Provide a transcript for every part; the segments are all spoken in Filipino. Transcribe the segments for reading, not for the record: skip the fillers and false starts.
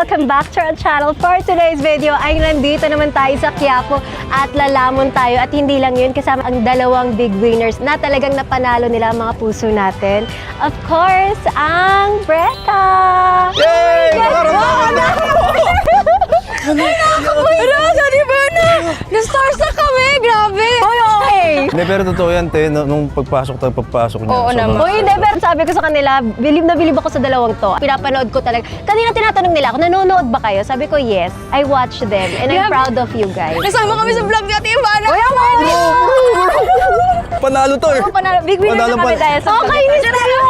welcome back to our channel. For today's video ay nandito naman tayo sa Quiapo at lalamon tayo. At hindi lang yun, kasama ang dalawang big winners na talagang napanalo nila ang mga puso natin. Of course, ang Breka! Yay! Sorry ba na? Na-stars na kami! Grabe! Hoy, okay! Hindi, pero totoo yan, te. Nung pagpasok niya. Oo naman. Hoy, hindi, pero sabi ko sa kanila, bilib na bilib ako sa dalawang to. Pinapanood ko talaga. Kanina tinatanong nila ako, nanonood ba kayo? Sabi ko, yes. I watch them and I'm proud of you guys. Nasama kami sa vlog ni Ate Ivana. Hoy, ako! Panalo to eh! Big winner na Panalo kami pa- dahil sa okay, tayo!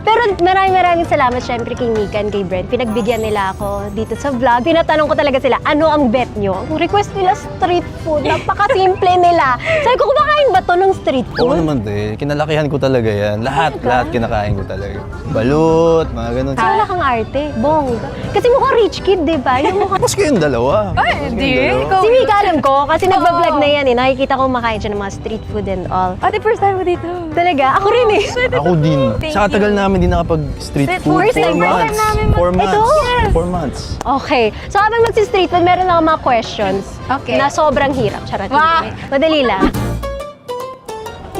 Pero maraming salamat syempre kay Mikan, kay Brent. Pinagbigyan nila ako dito sa vlog. Pinatanong ko talaga sila, ano ang bet nyo? Ang request nila street food. Napaka-simple nila. Sabi ko, kumakain ba to ng street Oo food? naman, te. Kinalakihan ko talaga yan. Lahat kinakain ko talaga. Balut, mga ganun. Wala kang arte. Bongga. Kasi mukhang rich kid, di ba? Yung mukha... Mas kayong dalawa. Ay, hindi. Si Mika, alam ko, kasi nagbablog na yan eh. Nakikita ko kumakain siya ng mga street food and all. Ate, first time mo dito. Talaga? Ako rin eh. Ako din. Sa katagal namin din nakapag-street food. First time, 4 first months. time namin 4 months. Ito? 4 months. Okay. So habang magsi-street food, meron ako mga questions Okay. na sobrang hirap. Charot. Wow. Hindi. Madali lang.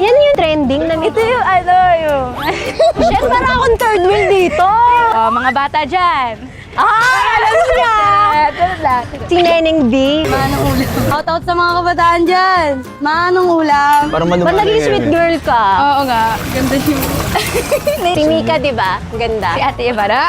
Yan yung trending na Ito yung yung... Shit, parang akong third wheel dito. Oh, mga bata dyan. Alam niya! Si Neneng B. Manong ulam. Shout-out sa mga kabataan dyan. Manong ulam. Parang Ba't malumanay naging sweet girl ka? Oo nga. Ganda yung... Si Mika, di ba? Ang ganda. Si Ate Ivana.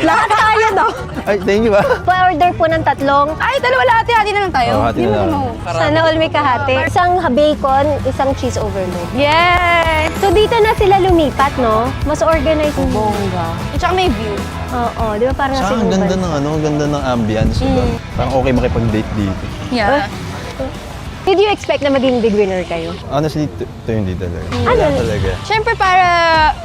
Lahat tayo, no? Ay, thank you ba? Pa-order po ng tatlong. Ay, dalawa lahat. Hati na lang tayo. Oh, hati na lang. Sana all may kahati. Isang bacon, isang cheese overload. Yes! So dito na sila lumipat, no? Mas organized yung bongga. At saka may view. Oo, di ba parang Saka nasa ang ganda Dubai? ng ang ganda ng ambience. Diba? Parang okay makipag-date dito. Yeah. Did you expect na maging big winner kayo? Honestly, ito hindi talaga. Ano? Wala talaga. Siyempre para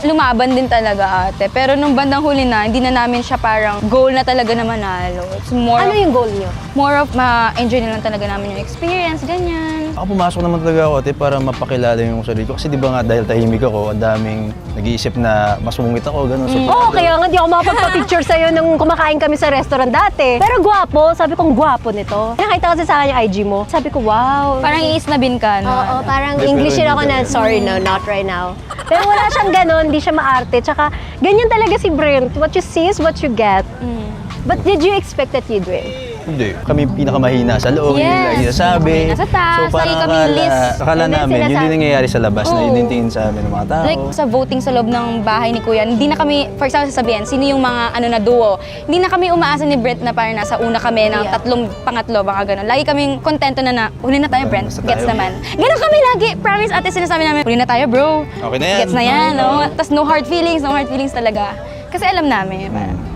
lumaban din talaga ate. Pero nung bandang huli na, hindi na namin siya parang goal na talaga na manalo. It's more Ano yung goal nyo? of ma-enjoy na lang talaga namin yung experience, ganyan. Ako pumasok naman talaga ako ate para mapakilala yung sarili ko. Kasi di ba nga dahil tahimik ako, ang daming nag-iisip na masungit ako, gano'n. So, Oo, kaya nga di ako makapagpa-picture sa'yo nung kumakain kami sa restaurant dati. Pero gwapo, sabi kong gwapo nito. Nakita kasi sa akin yung IG mo. Sabi ko, wow. Parang iisnabin ka, no? Oo, parang Hindi, English pero yun ako hindi na, talaga. sorry no, not right now. Pero wala siyang ganon, hindi siya maarte. Tsaka, ganyan talaga si Brent. What you see is what you get. Mm. But did you expect that you'd win? Hindi. Kami pinakamahina sa loob, Yes. yung lagi nasabi. Nasa taas, so parang lagi kami list. akala And then namin, yun sinasabi- din nangyayari sa labas na Oo. yun din tingin sa amin ng mga tao. Like sa voting sa loob ng bahay ni Kuya, hindi na kami, for example, sasabihin, sino yung mga na duo. Hindi na kami umaasa ni Brent na parang nasa una kami ng tatlong pangatlo, baka gano'n. Lagi kaming kontento na huli na tayo, Brent. Basta Gets tayo. naman. Ganon kami lagi. Promise, ate, sinasabi namin, huli na tayo, bro. Okay na yan. Gets na yan, no? Tapos no hard feelings talaga. Kasi alam namin. Parang,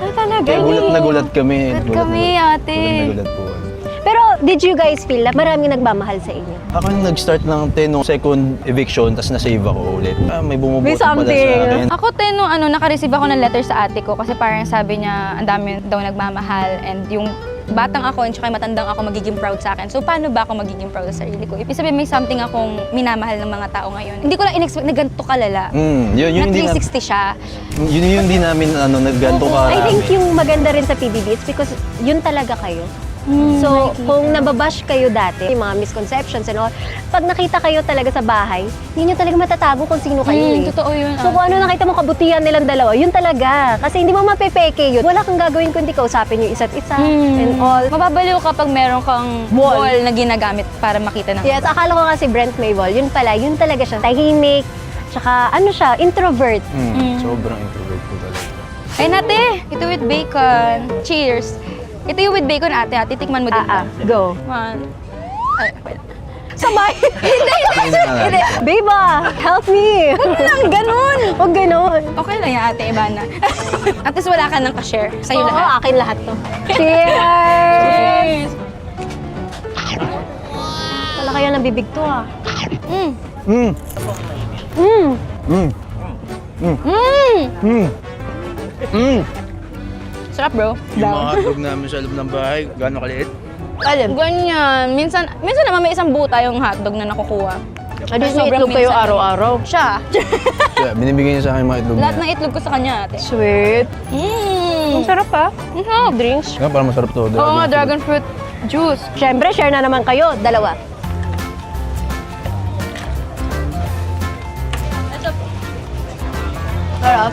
Ay, talaga. Kaya gulat na gulat kami. Gulat kami, ate. Gulat na gulat po. Pero did you guys feel na maraming nagmamahal sa inyo? Ako yung nag-start ng nung second eviction, tapos na-save ako ulit. May bumubuto May pala sa something. akin. Ako nung naka-receive ako ng letter sa ate ko kasi parang sabi niya ang dami daw nagmamahal and yung batang ako and saka yung matandang ako magiging proud sa akin. So paano ba ako magiging proud sa sarili ko? Ibig sabihin may something akong minamahal ng mga tao ngayon. Hindi ko lang in-expect na ganito kalala. Yun Na hindi 360 siya. yun hindi namin nagganto ka. I think yung maganda rin sa PBB, it's because yun talaga kayo. So, kung nababash kayo dati, yung mga misconceptions and all, pag nakita kayo talaga sa bahay, hindi nyo talaga matatago kung sino kayo eh. Totoo yun. So, kung ano nakita mo kabutihan nilang dalawa, yun talaga. Kasi hindi mo mapepeke yun. Wala kang gagawin kundi kausapin yung isa't isa and all. Mababaliw kapag meron kang Wall. wall na ginagamit para makita ng Yes, akala ko kasi Brent may wall. Yun pala, yun talaga siya. Tahimik, tsaka ano siya, introvert. Sobrang introvert ko talaga. Ay, nate! Ito with bacon. Cheers! Ito yung with bacon, ate. Ate, tikman mo din. Go. One. Ay, wait. Sabay! Hindi! Hindi. Biba, help me! Huwag lang, ganun! Huwag ganun. Okay lang yan, ate Ivana. At least wala ka nang ka-share. Sa'yo Oo, lahat. akin lahat to. Cheers! Wala kaya nabibig to ah. Mm. Mm. Mm. Mm. Mm. Mm. Mm. Sarap, bro. Yung mga hotdog namin sa loob ng bahay, gaano kaliit? Alin? Ganyan. Minsan naman may isang buo tayong hotdog na nakukuha. At least may Sobrang itlog kayo minsan. araw-araw. Siya. Kaya binibigay niya sa akin yung mga itlog Lahat niya. ng itlog ko sa kanya, ate. Sweet. Ang sarap ah. Drinks. Kaya parang masarap to. Oo nga, dragon fruit juice. Siyempre, share na naman kayo. Dalawa. Sarap.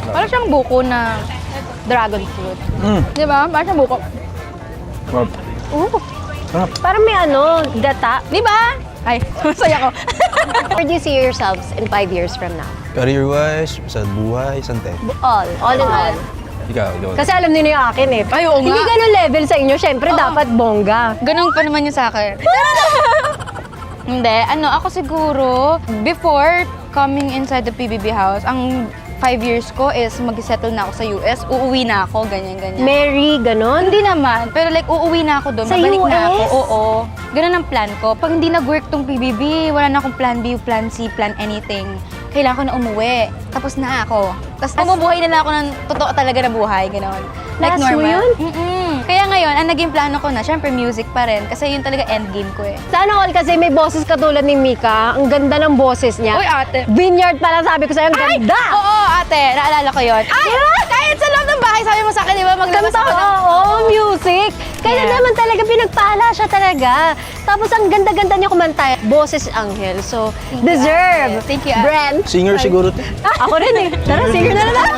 Parang siyang buko na dragon fruit. Di ba? Parang siyang buko. Sarap. Sarap. Parang may gata. Di ba? Ay, masaya ko. Where do you see yourselves in 5 years from now? Career-wise, sa buhay, sante. All in all. Ikaw. Kasi alam niyo na yung akin eh. Ay, oo nga. Hindi ganun level sa inyo. Siyempre, dapat bongga. Ganun pa naman yung sa akin. Hindi, ako siguro, before coming inside the PBB house, ang 5 years ko is mag-settle na ako sa US, uuwi na ako, ganyan-ganyan. Mary, ganun. Hindi naman, pero like uuwi na ako doon, Sa mabalik na ako. US? Oo. Ganun ang plan ko. Pag hindi nag-work tong PBB, wala na akong plan B, plan C, plan anything. Kailangan ko na umuwi. Tapos na ako. Tapos umubuhay na lang ako ng totoo talaga na buhay, gano'n. Like Last mo normal. yun? Kaya ngayon, ang naging plano ko na, syempre music pa rin. Kasi yun talaga endgame ko eh. Sana all kasi may boses katulad ni Mika. Ang ganda ng boses niya. Uy, ate. Vineyard pala sabi ko sa'yo, ang ganda! Oo, ate. Naalala ko yun. Ay! Kahit sa loob ng bahay, sabi mo sa akin, di ba? Maglabas Kanta ako ng... oo, music. Kaya Yeah. naman talaga pinagpala siya talaga. Tapos ang ganda-ganda niya kumanta. Boses Angel. So, deserve. ate. Thank you, ate. Brand. Singer siguro to. Ako rin eh. Tara, singer na lang.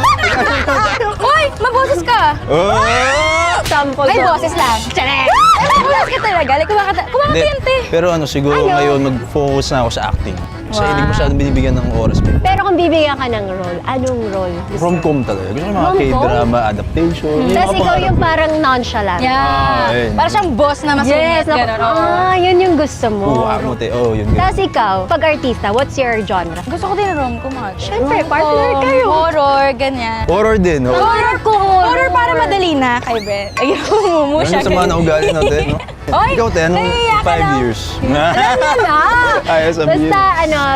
Uy! Maboses ka! Sample Ay, daw. boses lang. Charet! Maboses ka talaga. Like, kumakanta Hindi, yan, te. pero siguro Ano? ngayon mag-focus na ako sa acting. Kasi Wow. hindi ko masyadong binibigyan ng oras. Pero kung bibigyan ka ng role, anong role? gusto mo? Rom-com talaga. Gusto ko yung mga Rom-com? K-drama, adaptation. Yung Tapos mga ikaw pangarap yung ko. parang nonchalant. Yeah. ayun. Para siyang boss na masungit. Yes, Ganun, oo. yun yung gusto mo. Kuha mo, te. Oh, yun. Tapos ikaw, pag artista, what's your genre? Gusto ko din ng rom-com, ate. Syempre, Rom-com, partner kayo. Horror, ganyan. Horror din, oh. Horror ko! Horror para madali na kay Ben. Ayun, mo Ganun siya. sa mga naugali natin, no? Oy, Ikaw, te, anong naiiyak ka 5 lang. years? Wala! Ayos, sabihin. Basta,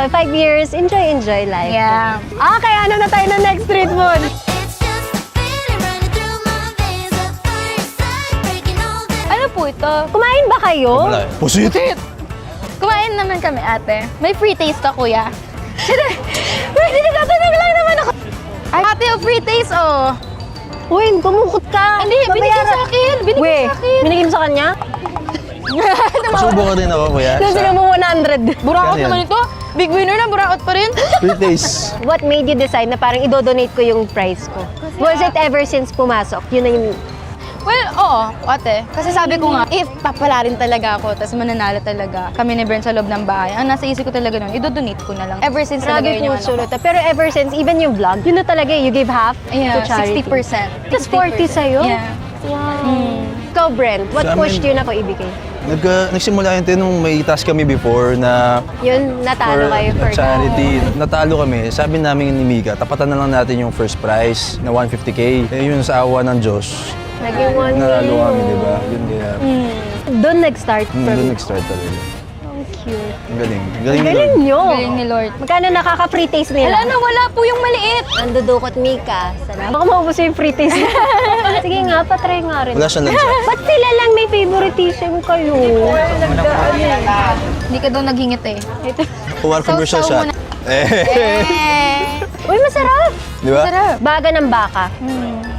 5 years, enjoy life. Yeah. Okay, ano na tayo ng next street food? It's just a feeling running through my veins. At first sight, breaking all the Ano po ito? Kumain ba kayo? Wala. Pusit! Kumain naman kami, ate. May free taste ka, kuya. Wait, nagtatanong lang naman ako. Ay, ate, free taste, oh. Uy, kumukot ka. Hindi, binigyan sa akin. Binigyan Weh, sa akin. binigyan mo sa kanya? Pasubo ka din ako, kuya. Nung sila mo 100. Buraot Yan. naman ito. Big winner na, buraot pa rin. Free taste. What made you decide na parang idodonate ko yung prize ko? Was it ever since pumasok? Yun na yung... Well, oo, ate. Kasi sabi ko nga, if papala rin talaga ako, tapos mananalo talaga kami ni Brent sa loob ng bahay, ang nasa isip ko talaga nun, idodonate ko na lang. Ever since talaga Grabe yun yung puso ano ko. na to. Pero ever since, even yung vlog, yun na talaga you give half to Yeah, charity. 60%. Tapos 40 sa'yo? Yeah. Wow. Ikaw, Brent, what Sa amin- pushed you na ko ibigay? Nagsimula yun tayo nung may task kami before na Yun, natalo kayo for charity. Natalo kami. Sabi namin ni Mika, tapatan na lang natin yung first prize na 150K. Eh yun sa awa ng Diyos. Naging 1 Nanalo kami, di ba? Yun kaya. Doon nag-start from... Doon nag-start talaga. Ang cute. Ang galing. Ang Galing galing ni Lord. nyo. Galing ni Lord. Magkano nakaka-free taste Wala nila? na, wala po yung maliit. Nandudukot Mika. Salamat. Baka maubos yung free taste. Sige nga, patry nga rin. Wala siyang lansa. Ba't sila lang may favoritism kayo? Hindi ka daw naghingit eh. Kuha commercial Sausaw shot. mo Eh. Uy, masarap! Di ba? Sarap. Baga ng baka.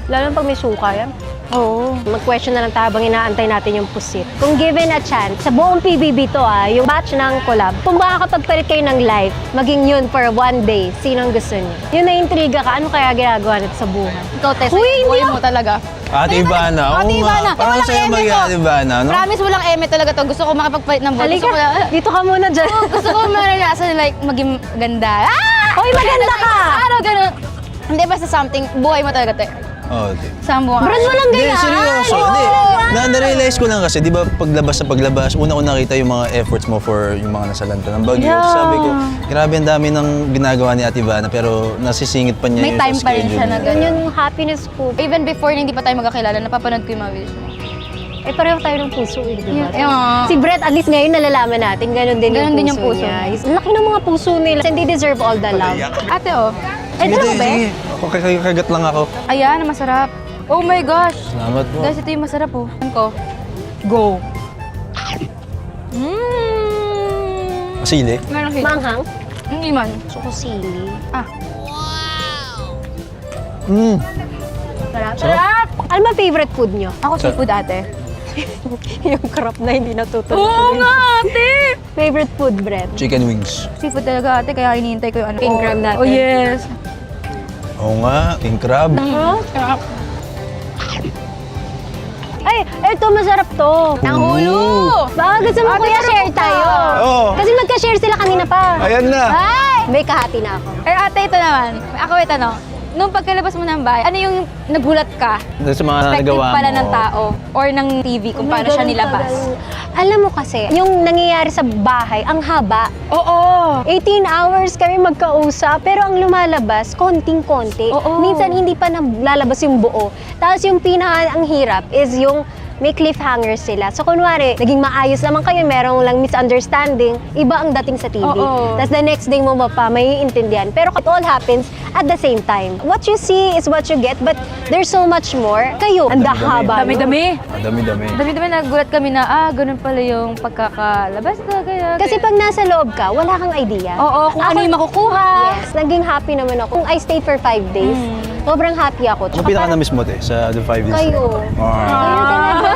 Lalo na pag may suka yan. Oo. Mag-question na lang tayo habang inaantay natin yung pusit. Kung given a chance, sa buong PBB to yung batch ng collab, kung makakapagpalit kayo ng life, maging yun for one day, sinong gusto niyo? Yun na-intriga ka, ano kaya ginagawa nito sa buhay? Ikaw, Tess, Uy, hindi buhay ako- mo talaga. Ate Ivana. Ate Oo nga. Ivana. Parang Walang sa'yo eme mag to. Ate Ivana, no? Promise, walang eme talaga to. Gusto ko makipagpalit ng buhay. Gusto ko, Dito ka muna dyan. gusto ko maranasan like maging ganda. Ah! Uy, maganda ka! Ano, ganun. Hindi, basta something. Buhay mo talaga, te. Oo, di. Saan buhay? Brand, walang Hindi, gayaan. seryoso. Hindi. Na-realize ko lang kasi, di ba, paglabas sa paglabas, una-una nakita yung mga efforts mo for yung mga nasalanta ng bagyo. Yeah. Sabi ko, grabe ang dami ng ginagawa ni Ate Ivana, pero nasisingit pa niya May yung time sa pa rin schedule siya na niya. Yun yung happiness ko. Even before na hindi pa tayo magkakilala, napapanood ko yung mga videos mo. Eh, pareho tayo ng puso, eh, di ba? Yeah. Si Brett, at least ngayon nalalaman natin, ganun din Ganun din yung yung puso puso niya. Ang laki ng mga puso nila. And they deserve all the love. Ate, oh. Eh, dalawa ba? Sige, kagat lang ako. Ayan, masarap. Oh my gosh. Salamat po. Guys, ito yung masarap, oh. Ano ko? Go. Sili. Meron sila. Manghang? Hindi man. Gusto ko sili. Sarap. Sarap! Ano ba favorite food nyo? Ako seafood ate. Yung crop na hindi natutuloy. Oo nga ate! Favorite food, Brent? Chicken wings. Seafood talaga ate, kaya hinihintay ko yung ano. King crab natin. Oh yes. Oo nga, king crab. Sarap. Ay, eto masarap to. Nanghulo! Baka gusto mo Ate, kuya sarap share pa. tayo. Oo. Kasi magka-share sila kanina pa. Ayan na. Ay! May kahati na ako. Eh ate, ito naman. Ako may tanong. Nung pagkalabas mo ng bahay, ano yung nagulat ka? Doon sa mga Perspective nagawa mo. pala ng tao or ng TV kung paano siya Ganun nilabas. tagal. Alam mo kasi, yung nangyayari sa bahay, ang haba. Oo! 18 hours kami magkausap, pero ang lumalabas, konting-konti. Oo. Minsan hindi pa lalabas yung buo. Tapos yung ang hirap is yung may cliffhanger sila. So kunwari, naging maayos naman kayo, merong lang misunderstanding, iba ang dating sa TV. Oo. Tapos the next day mo pa may intindihan. Pero it all happens at the same time. What you see is what you get, but there's so much more. Kayo, ang Dami-dami. haba. no? Dami-dami! Dami-dami. Dami-dami nagulat kami na, ganun pala yung pagkakalabas na kaya. Kasi pag nasa loob ka, wala kang idea. Oo, kung ano Ako- yung makukuha. Yes, naging happy naman ako. Kung I stayed for 5 days, sobrang happy ako. Ano Tsaka parang pinaka-na-miss mo, te, sa the 5 days? kayo. Kayo talaga.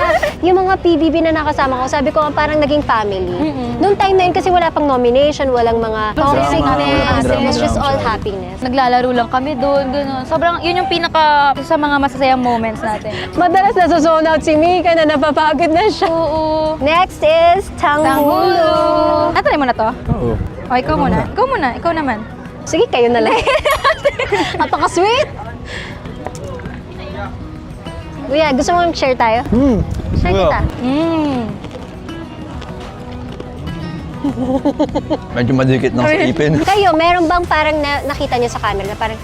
Yung mga PBB na nakasama ko, sabi ko parang naging family. Noong time na yun kasi wala pang nomination, walang mga toxicness. Drama, It was just drama, all drama. happiness. Naglalaro lang kami doon, gano'n. Sobrang, yun yung pinaka sa mga masasayang moments natin. Madalas nasa-zone out si Mika na napapagod na siya. Oo. Next is Tanghulu. Natry mo na to? Oo. O, ikaw muna. Ikaw muna. Ikaw naman. Sige, kayo na lang. Napaka-sweet. Kuya, gusto mo share tayo? Share Kuya. kita. Medyo madikit ng ipin. Kayo, meron bang parang nakita niyo sa camera na parang,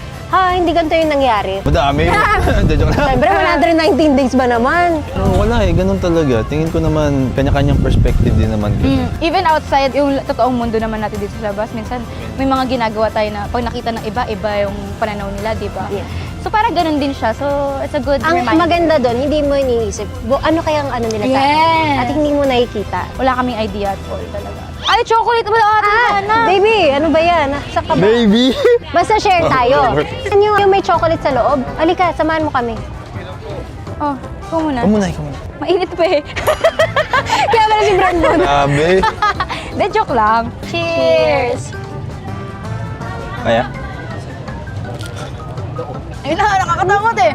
hindi ganito yung nangyari? Madami. Hindi, joke lang. Siyempre, 119 days ba naman? Oo, wala eh, ganun talaga. Tingin ko naman, kanya-kanyang perspective din naman. Even outside, yung totoong mundo naman natin dito sa labas, minsan may mga ginagawa tayo na pag nakita ng iba, iba yung pananaw nila, di ba? Yeah. So parang ganun din siya. So it's a good Ang reminder. maganda doon, hindi mo iniisip, ano kayang ano nila sa atin? Yes. At hindi mo nakikita. Wala kaming idea at all talaga. Ay, chocolate! Wala ate na. Baby, ano ba yan? Sa ka ba? Baby! Basta share tayo. Ano yung may chocolate sa loob? Halika, samahan mo kami. Oh, ikaw muna. Ikaw muna, ikaw muna. Mainit pa eh. Kaya pala si Brandon. Grabe. De, joke lang. Cheers! Kaya? Ayun na, nakakatakot eh.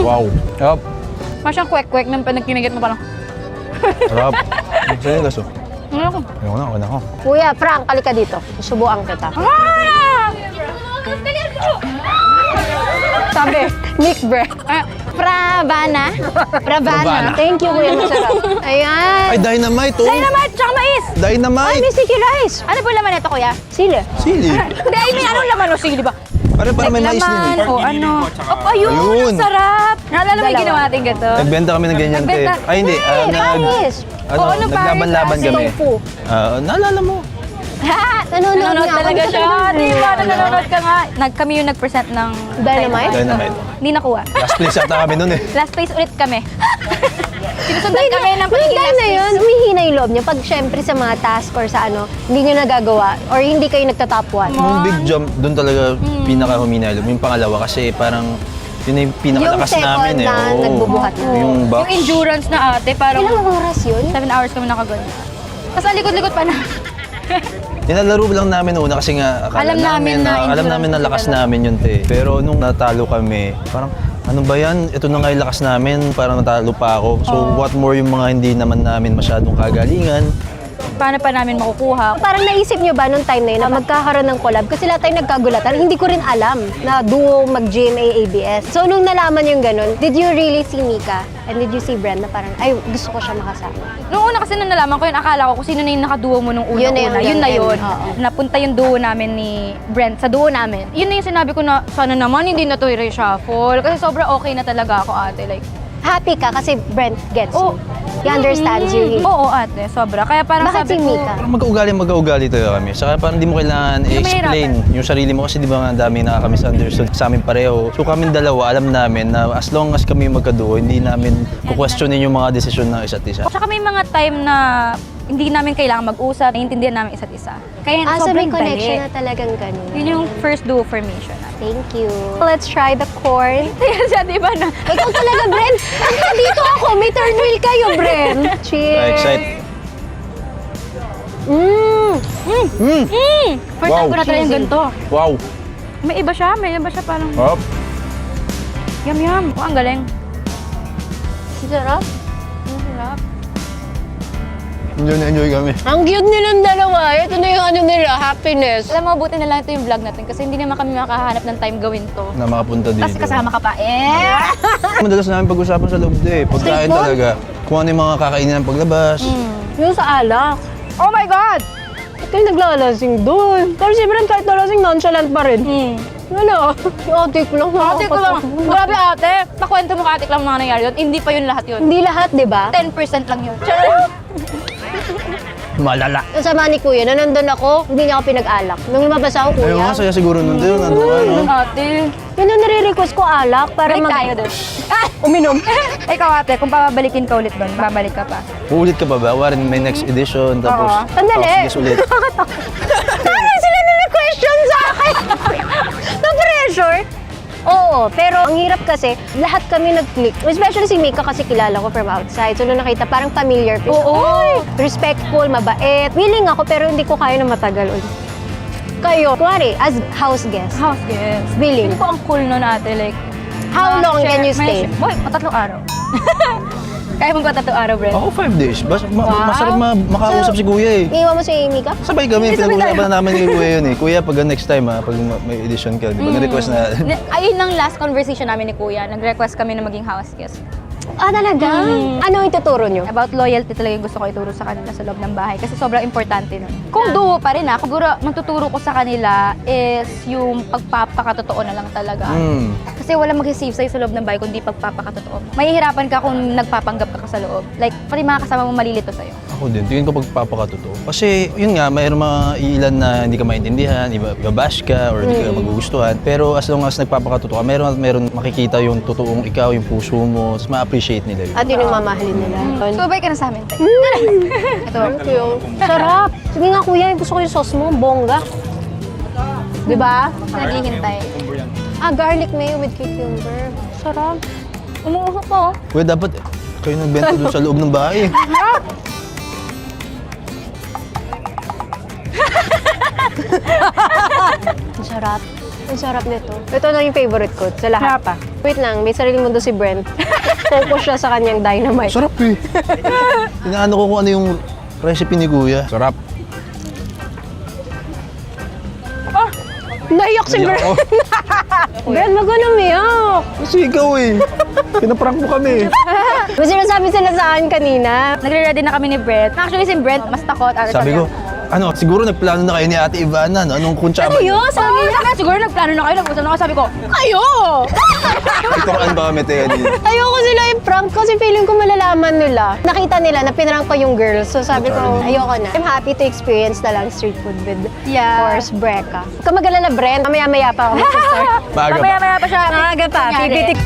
Wow. Sarap. Masyang kwek-kwek nang pinagkinagat mo parang. Sarap. Sa'yo yung gaso. Ano ko? Ako na ako. Kuya, Frank, halika dito. Susubuan kita. Sabi. Mixed bread. Pravana. Pravana. Thank you, kuya. Masarap. Ayan. Ay, dynamite oh! Dynamite, tsaka mais. Ay, Dynamite! may sticky rice. Ano po laman nito, kuya? Sili. Sili. Hindi, I mean, anong laman o sili ba? Para may mais din Laman eh. o ano. Ayun, Ayun. ang sarap. Naalala mo yung Dalawa. ginawa natin gato? Nagbenta kami ng ganyan, te. Nagbenta. Ay, hindi. Panis. Oo, ano, naglaban-laban Paris, kami. tofu. Naalala mo? Nanonood nga ako. talaga siya. Di ba? Nanonood ka nga. Kami yung nag-present ng Dynamite? Dynamite. Hindi nakuha. Last place yata kami nun eh. Last place ulit kami. Sinusundan kami ng Nung pagiging time last na place. yun, umihina yung loob niyo. Pag syempre sa mga task or sa ano, hindi niyo nagagawa or hindi kayo nagta-top 1. Yung big jump, doon talaga pinaka-humina yung loob. Yung pangalawa kasi parang yun na yung pinakalakas Yung second namin eh. na Oo. nagbubuhat na. Yung box. Yung endurance na ate, parang Ilang oras yun? 7 hours kami nakaganyan. Tapos ang likod-likod pa na. Tinalaro lang namin una kasi nga akala Alam namin na alam namin na lakas namin yun te. Pero nung natalo kami, parang ano ba yan? Ito na nga yung lakas namin, parang natalo pa ako. So what more yung mga hindi naman namin masyadong kagalingan. Paano pa namin makukuha? Parang naisip niyo ba nung time na yun na magkakaroon ng collab? Kasi lahat tayo nagkagulatan. Hindi ko rin alam na duo mag-GMA-ABS. So nung nalaman yung ganun, did you really see Mika? And did you see Brenda? Parang, ay, gusto ko siya makasama. Noong una kasi nung nalaman ko yun, akala ko kung sino na yung nakaduo mo nung Yun na una-una. yung Yun na ganun. yun. Oo. Napunta yung duo namin ni Brent sa duo namin. Yun na yung sinabi ko na, sana naman hindi na to i-reshuffle. Kasi sobrang okay na talaga ako ate. Like, happy ka kasi Brent gets Oh. you. He understands you. Oo, ate, sobra. Kaya parang Bakit si sabi ko, Mika? Parang magkaugali tayo kami. Saka parang hindi mo kailangan i-explain yung sarili mo kasi di ba nga dami nakaka-misunderstood sa amin pareho. So kami dalawa, alam namin na as long as kami magkaduo, hindi namin kukwestiyonin yung mga desisyon ng isa't isa. Tsaka may mga time na hindi namin kailangan mag-usap, naiintindihan namin isa't isa. Kaya So may sobrang connection dali. na talagang ganun. Yun yung first duo formation natin. Thank you. Let's try the corn. Siya, di ba na? Ikaw talaga, Brent. Dito ako. May third wheel kayo, Brent. Cheers. Excite. First time ko na talagang ganito. Wow. May iba siya parang Hop. yum. Oh, ang galing. Sarap. Ang sarap. Enjoy kami. Ang cute nilang dalawa. Ito na yung ano nila, happiness. Alam mo, buti na lang ito yung vlog natin kasi hindi naman kami makahanap ng time gawin to. Na makapunta dito. Tapos kasama ka pa, Madalas namin pag-usapan sa loob eh. Pagkain Street food? talaga. Kung ano yung mga kakainin ng paglabas. Yung sa alak. Oh my God! Ito yung naglalasing doon. Pero si Brent kahit nalasing, nonchalant pa rin. Ano? Yung ate ko lang. Ate ko lang. Grabe ate. Pakwento mo ka ate lang mga nangyari yun. Hindi pa yun lahat yun. Hindi lahat, di ba? 10% lang yun. Malala. Ang sama ni Kuya, na nandun ako, hindi niya ako pinag-alak. Nung lumabas ako, Ayun Kuya, nga, saya siguro nandun. Nandun ka, no? Ate. yun ang nare-request ko alak para Balik tayo doon. uminom. Ikaw ate, kung babalikin ka ulit doon, babalik ka pa. Uulit ka pa ba? Warin may next edition, tapos Oo. Sandali. house guest ulit. Dami sila nire-question sa akin. Na-pressure. Oo, pero ang hirap kasi, lahat kami nag-click. Especially si Mika kasi kilala ko from outside. So, nung nakita, parang familiar face. Oo. Oy, respectful, mabait. Willing ako, pero hindi ko kaya na matagal ulit. Kayo, kuwari, as house guest, House guest. willing. Feeling ko ang cool nun ate, like... How long can you stay? Boy, matatlong araw. Kaya mong tatlong araw, Brent? Ako 5 days. Wow. Masarap makausap si Kuya eh. Iiwan mo si Mika? Sabay kami, Sabay pinag-usapan tayo. na namin ni Kuya yun eh. Kuya, pag next time pag may edition ka, di ba? Na-request na. Ayun ang last conversation namin ni Kuya. Nag-request kami na maging house guest. Ah, talaga? Ano ituturo nyo? About loyalty talaga yung gusto ko ituro sa kanila sa loob ng bahay kasi sobrang importante nun. Kung duo pa rin siguro magtuturo ko sa kanila is yung pagpapakatotoo na lang talaga. Kasi wala mag-save sa'yo sa loob ng bahay kung di pagpapakatotoo. Mahihirapan ka kung nagpapanggap ka sa loob. Like, pati mga kasama mo malilito sa'yo. Ako din, tingin ko pagpapakatotoo. Kasi yun nga, mayroon mga ilan na hindi ka maintindihan, iba-bash ka or hindi ka magugustuhan. Pero as long as nagpapakatotoo ka, meron makikita yung totoong ikaw, yung puso mo, tapos ma-appreciate nila yun. At yun yung mamahalin nila. Subay ka na sa amin, Tay. Ito. Thank you. Sarap. Sige nga kuya, gusto ko yung sauce mo, bongga. Di ba? Naghihintay. Garlic mayo with cucumber. Sarap. Umuusok po. Kuya, dapat kayo nagbenta doon sa loob ng bahay. Ang sarap. Ang sarap nito. Ito na yung favorite ko sa lahat. Sarap, ah. Wait lang, may sariling mundo si Brent. Focus siya sa kanyang dynamite. Sarap eh. Inaano ko kung ano yung recipe ni Kuya. Sarap. Naiyak si Iyak Brent. ako. Brent, wag ka na umiyak. Kasi ikaw eh. Pinaprank mo kami. May sinasabi sila sa akin kanina. Nagre-ready na kami ni Brent. Actually, si Brent mas takot. Sabi ko, siguro nagplano na kayo ni Ate Ivana, no? Anong kuntsaba niyo? Sabi niya, siguro nagplano na kayo, nag-usap na ako. Sabi ko, kayo! Ituruan ba kami tayo dito? Ayoko sila i-prank kasi feeling ko malalaman nila. Nakita nila na pinrank ko yung girls. So sabi ko, ayoko na. I'm happy to experience na lang street food with, Yeah. of course, Breka. Huwag ka mag-alala, Brent. Mamaya-maya pa ako mag-start. Maaga pa. Mamaya-maya pa siya. Maaga pa. Kunyari. Pipitik.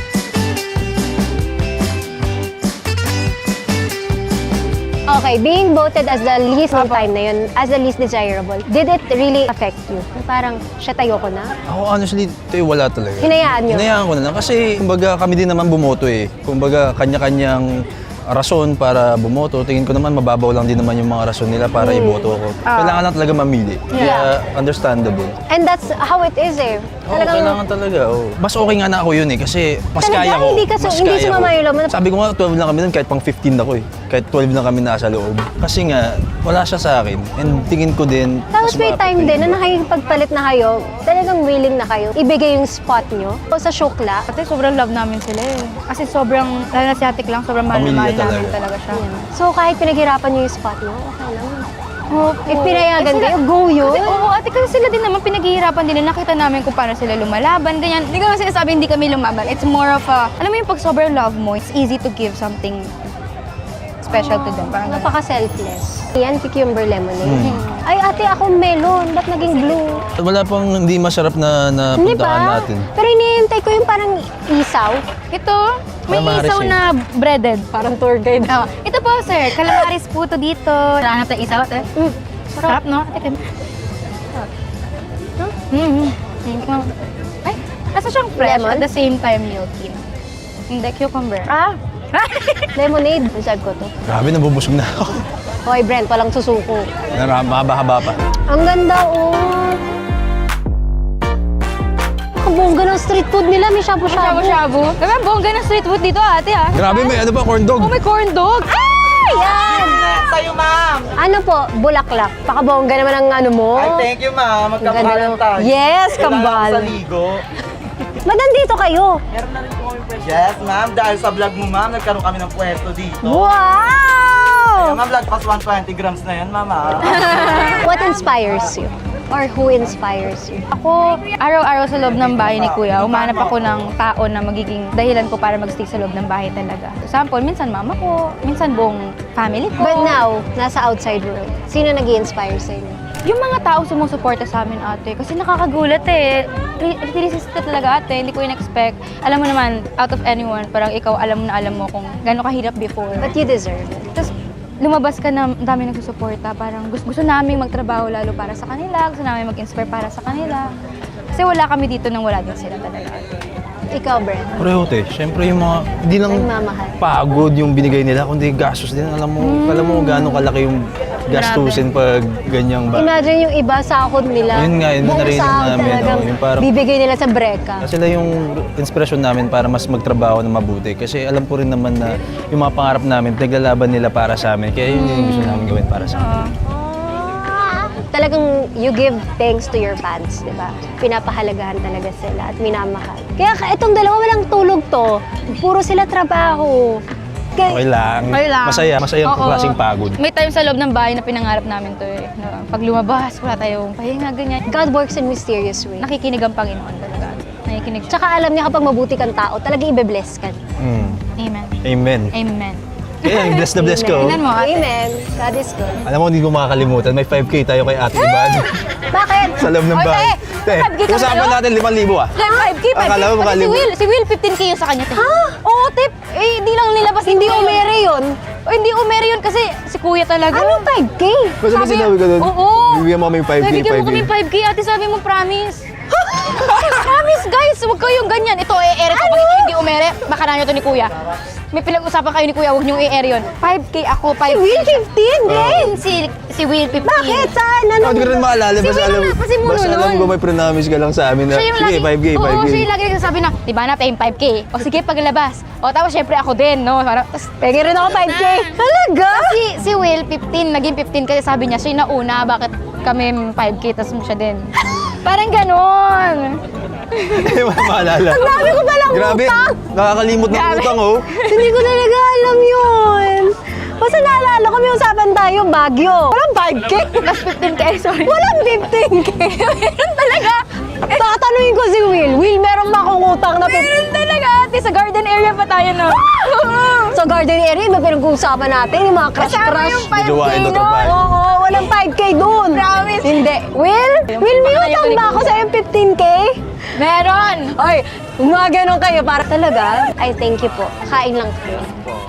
Okay, being voted as the least ng time na yun, as the least desirable, did it really affect you? Parang, shit, ayoko na. Ako honestly, tayo wala talaga. Hinayaan nyo? Hinayaan ko na lang kasi kumbaga kami din naman bumoto eh. Kumbaga kanya-kanyang rason para bumoto. Tingin ko naman mababaw lang din naman yung mga rason nila para iboto ako. Kailangan lang talaga mamili. Kaya understandable. And that's how it is eh. Oo, kailangan talaga. Oh. Mas okay nga na ako yun eh kasi mas Talaga? kaya ko. Hindi ka mas hindi kaya sumama ko. yung loob mo? Sabi ko nga 12 lang kami nun kahit pang 15 ako eh. Kahit 12 lang kami nasa loob. Kasi nga wala siya sa akin. And tingin ko din Tapos mas may time ma-appreciate din na ko. nakikipagpalit na kayo, talagang willing na kayo, ibigay yung spot nyo. O sa shukla, Kasi sobrang love namin sila eh. Kasi sobrang, lalo na si Ate lang, sobrang mahal na Pamilya mahal namin talaga. talaga siya. so kahit pinaghirapan nyo yung spot nyo, okay lang. If pinayagan kayo, go yun. Kasi, oo, ate, kasi sila din naman pinaghihirapan din. Nakita namin kung paano sila lumalaban, ganyan. Hindi ko naman sinasabi hindi kami lumaban. It's more of a, alam mo yung pag sobrang love mo, it's easy to give something special to them. Parang ganun. Napaka-selfless. Yan, cucumber lemonade. Ay, ate, ako melon. Ba't naging blue? Wala pang hindi masarap na Hindi puntahan ba? natin. Pero iniintay ko yung parang isaw. Ito, may Calamares isaw eh. na breaded. Parang tour guide. Oh, ito po, sir. Calamaris po to dito. Sarap na isaw, ate. Sarap, no? Ate, Ay, nasa siyang fresh Lemon? at the same time milky. Hindi, cucumber. Ah, lemonade. Masarap ko to. Grabe, nabubusog na ako. Hoy, Brent, walang susuko. Mahaba-haba pa. Ang ganda, oh. Kabongga ng street food nila. May shabu-shabu. Shabu-shabu. Kaya bongga ng street food dito, ate, ah. Grabe, may ano pa, corn dog. Oh, may corn dog. Ay, yan! Sa'yo, ma'am! Ano po? Bulaklak. Pakabongga naman ang ano mo. Ay, thank you, ma'am. Ang ganda Magkapalan ng- tayo. Yes, Kailangan kambal. ko sa ligo. Ba't nandito kayo? Meron na rin po kami fresh. Yes, ma'am. Dahil sa vlog mo, ma'am, nagkaroon kami ng pwesto dito. Wow! Ma'am, vlog pass 120 grams na yan, ma'am. ah. What inspires you? Or who inspires you? Ako, araw-araw sa loob ng bahay ni Kuya, umanap ako ng tao na magiging dahilan ko para mag-stay sa loob ng bahay talaga. Example, minsan mama ko, minsan buong family ko. But now, nasa outside world, sino nag-i-inspire sa inyo? Yung mga tao sumusuporta sa amin, ate, kasi nakakagulat eh. 360 talaga, ate, hindi ko in-expect. Alam mo naman, out of anyone, parang ikaw alam mo kung gano'ng kahirap before. But you deserve it. Tapos, lumabas ka na, ang dami nagsusuporta. Parang gusto namin magtrabaho lalo para sa kanila, gusto namin mag-inspire para sa kanila. Kasi wala kami dito nang wala din sila talaga. Ikaw, Brent. Pareho, te. Siyempre yung mga, hindi lang Nagmamahal. pagod yung binigay nila, kundi gastos din. Alam mo gaano kalaki yung gastusin pag ganyang ba. Imagine yung iba, sahod nila. Yun nga, yun Buong narinig sahod namin, talagang oh, yung parang- bibigay nila sa breka. Sila yung inspirasyon namin para mas magtrabaho na mabuti. Kasi alam ko rin naman na yung mga pangarap namin, naglalaban nila para sa amin. Kaya yun yung gusto namin gawin para sa amin. Talagang you give thanks to your fans, di ba? Pinapahalagahan talaga sila at minamahal. Kaya itong dalawa walang tulog to. Puro sila trabaho. Okay lang. Okay lang. Masaya ang Oo. klaseng pagod. May time sa loob ng bahay na pinangarap namin to eh. Na pag lumabas, wala tayong pahinga, ganyan. God works in mysterious ways. Nakikinig ang Panginoon talaga. Nakikinig. Tsaka alam niya kapag mabuti kang tao, talaga ibe-bless ka. Mm. Amen. Amen. Amen. Kaya bless na bless ko. Tingnan mo, ate. Amen. God is good. Alam mo, hindi ko makakalimutan. May 5K tayo kay Ate Ivan. Bakit? sa loob ng Oy, bahay. te, 5K ka usapan ba natin 5,000 ah. 5K, 5K. Akala mo Pati makalimutan. si Will 15K yung sa kanya. Ha? Oo, tip. Eh, hindi lang nilabas. Hindi umere yun. O, hindi umere yun kasi si kuya talaga. Ano 5K? Basta ba sinabi ko doon? Oo. Bibigyan mo kami 5K, Bibigyan mo 5K. kami 5K, ate, sabi mo promise. Promise, guys. Huwag kayong ganyan. Ito, i-air ito. Pag ito hindi umere, baka na nyo to ni kuya. May pinag-usapan kayo ni kuya, huwag niyong i-air yun. 5K ako, 5K. Si Will 15 din. Si Will 15. Bakit? Saan? Ano? Hindi ko rin maalala. Si Basta Will alam, ang napasimuno basta alam nun. ko may promise ka lang sa amin na, Siya yung sige, lagi, 5K, 5K. Oo, siya yung lagi nagsasabi na, di ba na, paying 5K. O sige, paglabas. O tapos syempre ako din, no? Parang, tas, Penge rin ako 5K. Talaga? si Will, 15, naging 15 kasi sabi niya, siya yung nauna, bakit kami 5K, tas siya din. Parang ganon. Hindi mo maalala. Ang dami ko palang Grabe, utang. nakakalimot ng Grabe. utang oh. Hindi ko talaga alam yun. Basta naalala ko, may usapan tayo, Baguio. Walang 5K. Plus 15K, sorry. Walang 15K. Meron talaga. Tatanungin ko si Will. Will, meron ba akong utang na 15K? Meron talaga, ate. Sa garden area pa tayo, no? Sa garden area, iba pinag-uusapan natin, yung mga Kasama crush-crush. yung 5K Jowain na nun. tropahan. Oo, walang 5K dun. Promise. Hindi. Will, may utang ba ako sa'yo 15K? Meron. Ay, mga ganon kayo para talaga. Ay, thank you po. Kain lang kayo.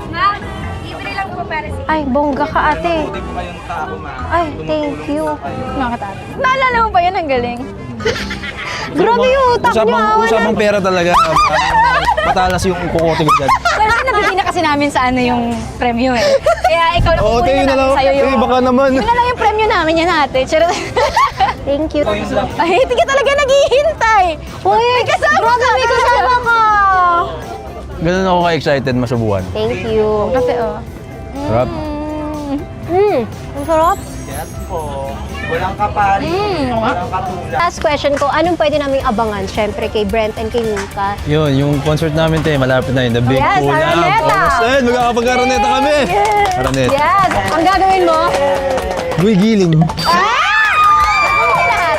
Ma, libre lang po para si... Ay, bongga ka ate. Hindi ko kayong tao, ma'am. Ay, thank you. Nakatata. Naalala mo ba yun? Ang galing. Grabe yung utak niyo, ah. Usapang pera talaga. Matalas yung kukote ko dyan. Pero nabigyan na kasi namin sa ano yung premyo eh. Kaya ikaw na Oo, kukunin tayo na lang. namin sa'yo yung... Eh, baka naman. Yun na lang yung premyo namin yan ate. Charot. Thank you. Ay, hindi ka talaga naghihintay. Uy, grabe, may kasama ka. Ganun ako ka-excited masubukan. Thank you. Kasi oh. Sarap. Ang sarap. Yes po. Walang kapari. Walang katulad. Last question ko, anong pwede naming abangan? Siyempre kay Brent and kay Mika. Yun, yung concert namin tayo, malapit na yun. The Big Yes, Pool na. Araneta. Almost na yun, magkakapag-araneta kami. Araneta. Yes! Ang gagawin mo? Gumigiling.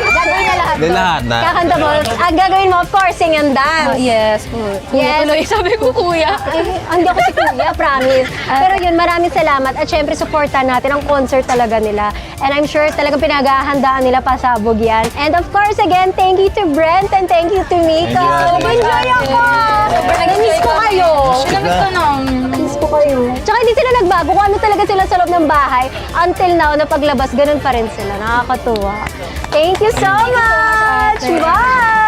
Gagawin na lahat. Hindi lahat na. Kakanta mo. Ang gagawin mo, of course, sing and dance. Yes. Yes. Tuloy, sabi ko, kuya. Ay, hindi ako si Kuya, promise. Pero yun, maraming salamat. At syempre, supportan natin ang concert talaga nila. And I'm sure talagang pinaghahandaan nila pasabog yan. And of course, again, thank you to Brent and thank you to Mika. Thank you, Enjoy ako! Namiss ko kayo. Namiss ko na. Namiss ko kayo. Tsaka hindi sila nagbago. Kung ano talaga sila sa loob ng bahay, until now, na paglabas, ganun pa rin sila. Nakakatuwa. Thank you so much! Bye!